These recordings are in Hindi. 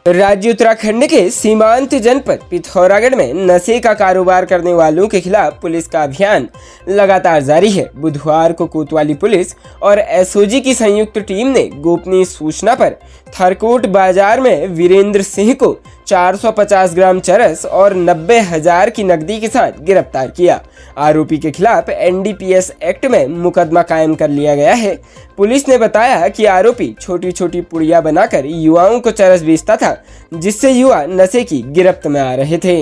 राज्य उत्तराखंड के सीमांत जनपद पिथौरागढ़ में नशे का कारोबार करने वालों के खिलाफ पुलिस का अभियान लगातार जारी है। बुधवार को कोतवाली पुलिस और एसओजी की संयुक्त टीम ने गोपनीय सूचना पर थरकोट बाजार में वीरेंद्र सिंह को 450 ग्राम चरस और 90,000 की नकदी के साथ गिरफ्तार किया। आरोपी के खिलाफ एनडीपीएस एक्ट में मुकदमा कायम कर लिया गया है। पुलिस ने बताया कि आरोपी छोटी छोटी पुड़िया बनाकर युवाओं को चरस बेचता था, जिससे युवा नशे की गिरफ्त में आ रहे थे।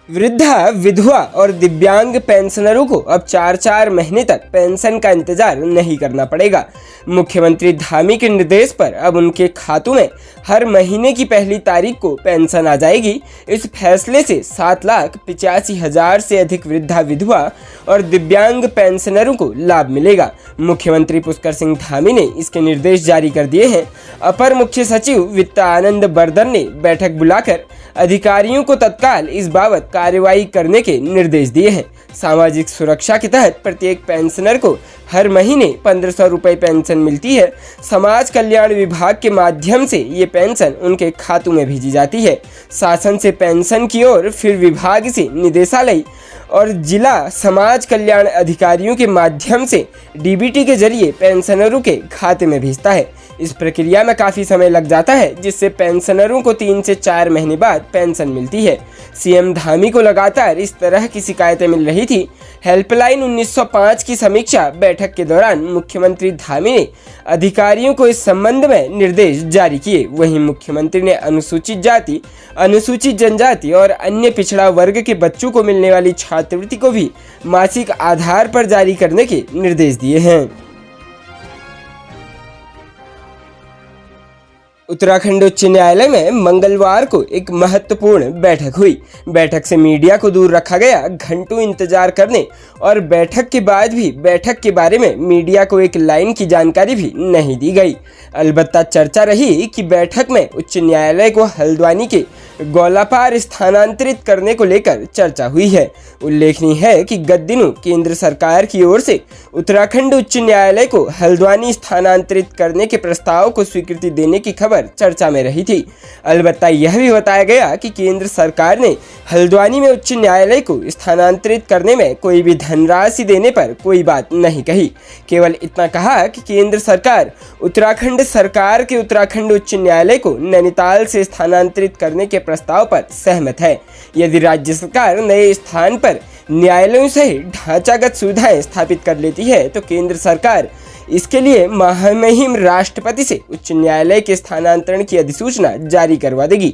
वृद्धा, विधवा और दिव्यांग पेंशनरों को अब 4-4 महीने तक पेंशन का इंतजार नहीं करना पड़ेगा। मुख्यमंत्री धामी के निर्देश पर अब उनके खातों में हर महीने की पहली तारीख को पेंशन आ जाएगी। इस फैसले से 7,85,000 से अधिक वृद्धा, विधवा और दिव्यांग पेंशनरों को लाभ मिलेगा। मुख्यमंत्री पुष्कर सिंह धामी ने इसके निर्देश जारी कर दिए हैं। अपर मुख्य सचिव वित्त आनंद बर्धन ने बैठक बुलाकर अधिकारियों को तत्काल इस बाबत कार्रवाई करने के निर्देश दिए हैं। सामाजिक सुरक्षा के तहत प्रत्येक पेंशनर को हर महीने 1,500 रुपये पेंशन मिलती है। समाज कल्याण विभाग के माध्यम से ये पेंशन उनके खातों में भेजी जाती है। शासन से पेंशन की ओर, फिर विभाग से निदेशालय और जिला समाज कल्याण अधिकारियों के माध्यम से डीबीटी के जरिए पेंशनरों के खाते में भेजता है। इस प्रक्रिया में काफ़ी समय लग जाता है, जिससे पेंशनरों को 3 से 4 महीने बाद पेंशन मिलती है। सीएम धामी को लगातार इस तरह की शिकायतें मिल रही थी। हेल्पलाइन 1905 की समीक्षा बैठक के दौरान मुख्यमंत्री धामी ने अधिकारियों को इस संबंध में निर्देश जारी किए। वहीं मुख्यमंत्री ने अनुसूचित जाति, अनुसूचित जनजाति और अन्य पिछड़ा वर्ग के बच्चों को मिलने वाली छात्रवृत्ति को भी मासिक आधार पर जारी करने के निर्देश दिए हैं। उत्तराखंड उच्च न्यायालय में मंगलवार को एक महत्वपूर्ण बैठक हुई। बैठक से मीडिया को दूर रखा गया। घंटों इंतजार करने और बैठक के बाद भी बैठक के बारे में मीडिया को एक लाइन की जानकारी भी नहीं दी गई। अलबत्ता चर्चा रही कि बैठक में उच्च न्यायालय को हल्द्वानी के गौलापार स्थानांतरित करने को लेकर चर्चा हुई है। उल्लेखनीय है कि गत दिनों केंद्र सरकार की ओर से उत्तराखंड उच्च न्यायालय को हल्द्वानी स्थानांतरित करने के प्रस्ताव को स्वीकृति देने की खबर चर्चा में रही थी। अलबत्ता यह भी बताया गया कि केंद्र सरकार ने हल्द्वानी में उच्च न्यायालय को स्थानांतरित करने में कोई भी धनराशि देने पर कोई बात नहीं कही। केवल इतना कहा कि केंद्र सरकार उत्तराखंड सरकार के उत्तराखंड उच्च न्यायालय को नैनीताल से स्थानांतरित करने के प्रस्ताव पर सहमत है। यदि राज्य सरकार नए स्थान पर न्यायालयों से ढांचागत सुविधाएं स्थापित कर लेती है, तो केंद्र सरकार इसके लिए महामहिम राष्ट्रपति से उच्च न्यायालय के स्थानांतरण की अधिसूचना जारी करवा देगी।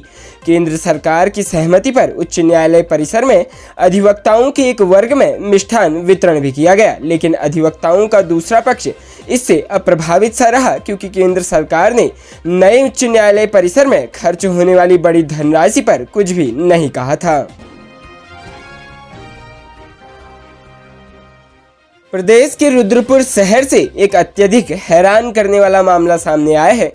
केंद्र सरकार की सहमति पर उच्च न्यायालय परिसर में अधिवक्ताओं के एक वर्ग में मिष्ठान वितरण भी किया गया, लेकिन अधिवक्ताओं का दूसरा पक्ष इससे अप्रभावित सा रहा, क्योंकि केंद्र सरकार ने नए उच्च न्यायालय परिसर में खर्च होने वाली बड़ी धनराशि पर कुछ भी नहीं कहा था। प्रदेश के रुद्रपुर शहर से एक अत्यधिक हैरान करने वाला मामला सामने आया है।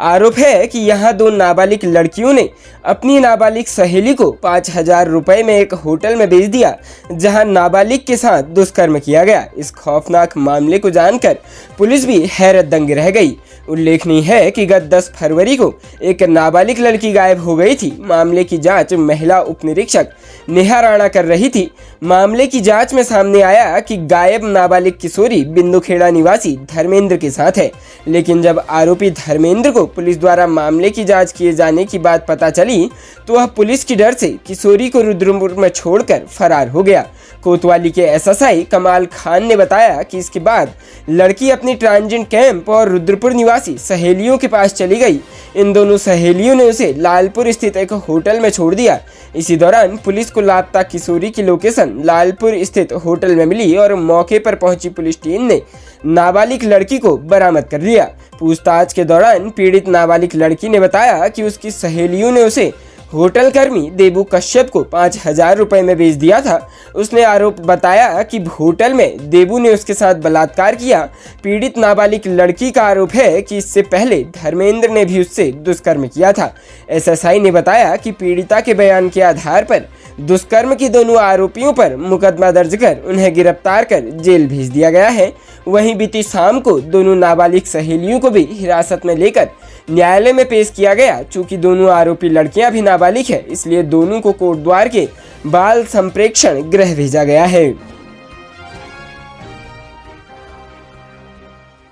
आरोप है कि यहाँ 2 नाबालिग लड़कियों ने अपनी नाबालिग सहेली को 5,000 रुपये में एक होटल में भेज दिया, जहां नाबालिग के साथ दुष्कर्म किया गया। इस खौफनाक मामले को जानकर पुलिस भी हैरत दंग रह गई। उल्लेखनीय है कि गत 10 फरवरी को एक नाबालिग लड़की गायब हो गई थी। मामले की जांच महिला उप निरीक्षक नेहा राणा कर रही थी। मामले की जांच में सामने आया कि गायब नाबालिग किशोरी बिंदुखेड़ा निवासी धर्मेंद्र के साथ है, लेकिन जब आरोपी धर्मेंद्र को पुलिस द्वारा मामले की जांच किए जाने की बात पता चली, तो वह पुलिस की डर से किशोरी को रुद्रपुर में छोड़कर फरार हो गया। कोतवाली के एसएसआई कमाल खान ने बताया कि इसके बाद लड़की अपनी ट्रांजिट कैंप और रुद्रपुर निवासी सहेलियों के पास चली गई। इन दोनों सहेलियों ने उसे लालपुर स्थित एक होटल में छोड़ दिया। इसी दौरान पुलिस को लापता किशोरी की लोकेशन लालपुर स्थित होटल में मिली और मौके पर पहुंची पुलिस टीम ने नाबालिग लड़की को बरामद कर लिया। पूछताछ के दौरान पीड़ित नाबालिग लड़की ने बताया कि उसकी सहेलियों ने उसे होटल कर्मी देबू कश्यप को 5,000 रुपए में बेच दिया था। उसने आरोप बताया कि होटल में देबू ने उसके साथ बलात्कार किया। पीड़ित नाबालिग लड़की का आरोप है कि इससे पहले धर्मेंद्र ने भी उससे दुष्कर्म किया था। एसएसआई ने बताया कि पीड़िता के बयान के आधार पर दुष्कर्म के दोनों आरोपियों पर मुकदमा दर्ज कर उन्हें गिरफ्तार कर जेल भेज दिया गया है। वहीं बीती शाम को दोनों नाबालिग सहेलियों को भी हिरासत में लेकर न्यायालय में पेश किया गया। चूंकि दोनों आरोपी लड़कियां भी नाबालिग है, इसलिए दोनों को कोटद्वार के बाल संप्रेक्षण गृह भेजा गया है।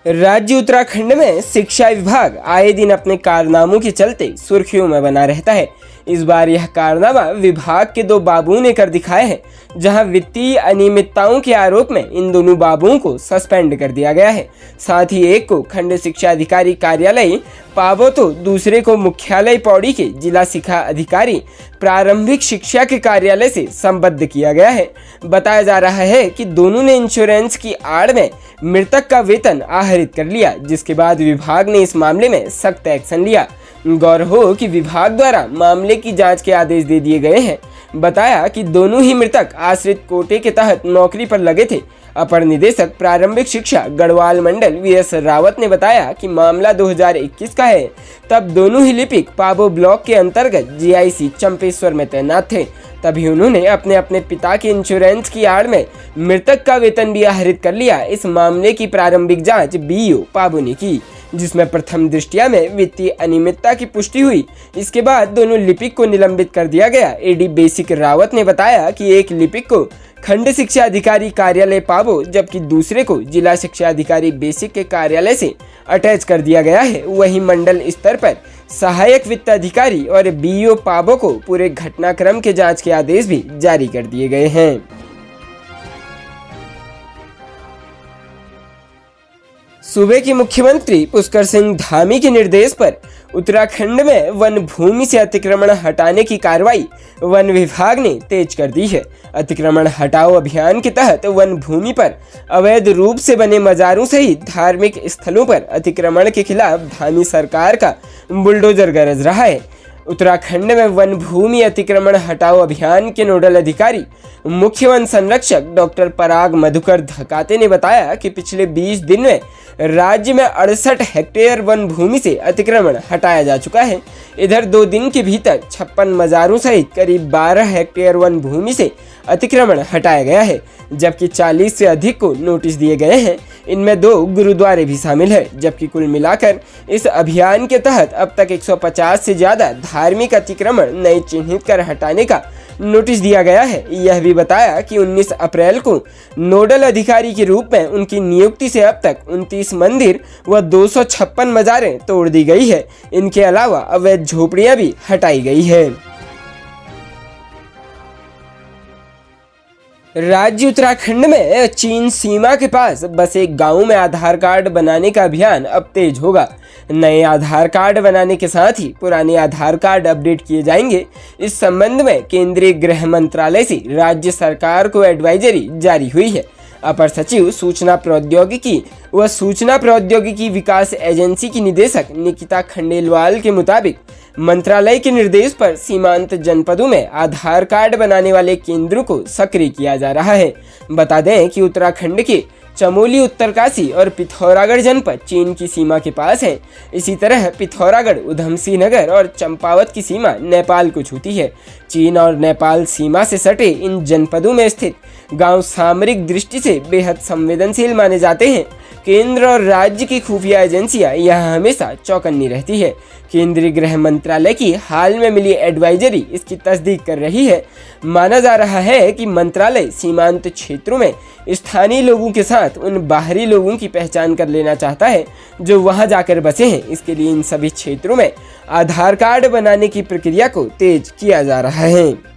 राज्य उत्तराखंड में शिक्षा विभाग आए दिन अपने कारनामों के चलते सुर्खियों में बना रहता है। इस बार यह कारनामा विभाग के 2 बाबुओं ने कर दिखाए हैं, जहां वित्तीय अनियमितताओं के आरोप में इन दोनों बाबुओं को सस्पेंड कर दिया गया है। साथ ही एक को खंड शिक्षा अधिकारी कार्यालय पाबो तो दूसरे को मुख्यालय पौड़ी के जिला शिक्षा अधिकारी प्रारंभिक शिक्षा के कार्यालय से संबद्ध किया गया है। बताया जा रहा है कि दोनों ने इंश्योरेंस की आड़ में मृतक का वेतन आहरित कर लिया, जिसके बाद विभाग ने इस मामले में सख्त एक्शन लिया। गौर हो कि विभाग द्वारा मामले की जांच के आदेश दे दिए गए हैं। बताया कि दोनों ही मृतक आश्रित कोटे के तहत नौकरी पर लगे थे। अपर निदेशक प्रारंभिक शिक्षा गढ़वाल मंडल वीएस रावत ने बताया कि मामला 2021 का है। तब दोनों ही लिपिक पाबो ब्लॉक के अंतर्गत जीआईसी चंपेश्वर में तैनात थे। तभी उन्होंने अपने अपने पिता के इंश्योरेंस की आड़ में मृतक का वेतन भी आहरित कर लिया। इस मामले की प्रारंभिक जांच बीईओ पाबो ने की, जिसमें प्रथम दृष्टया में वित्तीय अनियमितता की पुष्टि हुई। इसके बाद दोनों लिपिक को निलंबित कर दिया गया। एडी बेसिक रावत ने बताया कि एक लिपिक को खंड शिक्षा अधिकारी कार्यालय पाबो, जबकि दूसरे को जिला शिक्षा अधिकारी बेसिक के कार्यालय से अटैच कर दिया गया है। वहीं मंडल स्तर पर सहायक वित्त अधिकारी और बीईओ पाबो को पूरे घटनाक्रम के जांच के आदेश भी जारी कर दिए गए हैं। सूबे के मुख्यमंत्री पुष्कर सिंह धामी के निर्देश पर उत्तराखंड में वन भूमि से अतिक्रमण हटाने की कार्रवाई वन विभाग ने तेज कर दी है। अतिक्रमण हटाओ अभियान के तहत वन भूमि पर अवैध रूप से बने मजारों सहित धार्मिक स्थलों पर अतिक्रमण के खिलाफ धामी सरकार का बुलडोजर गरज रहा है। उत्तराखंड में वन भूमि अतिक्रमण हटाओ अभियान के नोडल अधिकारी मुख्य वन संरक्षक डॉक्टर पराग मधुकर धकाते ने बताया कि पिछले 20 दिन में राज्य में 68 हेक्टेयर वन भूमि से अतिक्रमण हटाया जा चुका है। इधर 2 दिन के भीतर 56 मजारों सहित करीब 12 हेक्टेयर वन भूमि से अतिक्रमण हटाया गया है, जबकि 40 से अधिक को नोटिस दिए गए हैं। इनमें 2 गुरुद्वारे भी शामिल है, जबकि कुल मिलाकर इस अभियान के तहत अब तक 150 से ज्यादा धार्मिक अतिक्रमण नए चिन्हित कर हटाने का नोटिस दिया गया है। यह भी बताया कि 19 अप्रैल को नोडल अधिकारी के रूप में उनकी नियुक्ति से अब तक 29 मंदिर व 256 मजारें तोड़ दी गई है। इनके अलावा अवैध झोपड़ियां भी हटाई गई है। राज्य उत्तराखंड में चीन सीमा के पास बसे गांव में आधार कार्ड बनाने का अभियान अब तेज होगा। नए आधार कार्ड बनाने के साथ ही पुराने आधार कार्ड अपडेट किए जाएंगे। इस संबंध में केंद्रीय गृह मंत्रालय से राज्य सरकार को एडवाइजरी जारी हुई है। अपर सचिव सूचना प्रौद्योगिकी व सूचना प्रौद्योगिकी विकास एजेंसी की निदेशक निकिता खंडेलवाल के मुताबिक मंत्रालय के निर्देश पर सीमांत जनपदों में आधार कार्ड बनाने वाले केंद्रों को सक्रिय किया जा रहा है। बता दें कि उत्तराखंड के चमोली, उत्तरकाशी और पिथौरागढ़ जनपद चीन की सीमा के पास है। इसी तरह पिथौरागढ़, उधमसिंह नगर और चंपावत की सीमा नेपाल को छूती है। चीन और नेपाल सीमा से सटे इन जनपदों में स्थित गांव सामरिक दृष्टि से बेहद संवेदनशील माने जाते हैं। केंद्र और राज्य की खुफिया एजेंसियां यहां हमेशा चौकन्नी रहती है। केंद्रीय गृह मंत्रालय की हाल में मिली एडवाइजरी इसकी तस्दीक कर रही है। माना जा रहा है कि मंत्रालय सीमांत क्षेत्रों में स्थानीय लोगों के साथ उन बाहरी लोगों की पहचान कर लेना चाहता है जो वहां जाकर बसे हैं। इसके लिए इन सभी क्षेत्रों में आधार कार्ड बनाने की प्रक्रिया को तेज किया जा रहा है।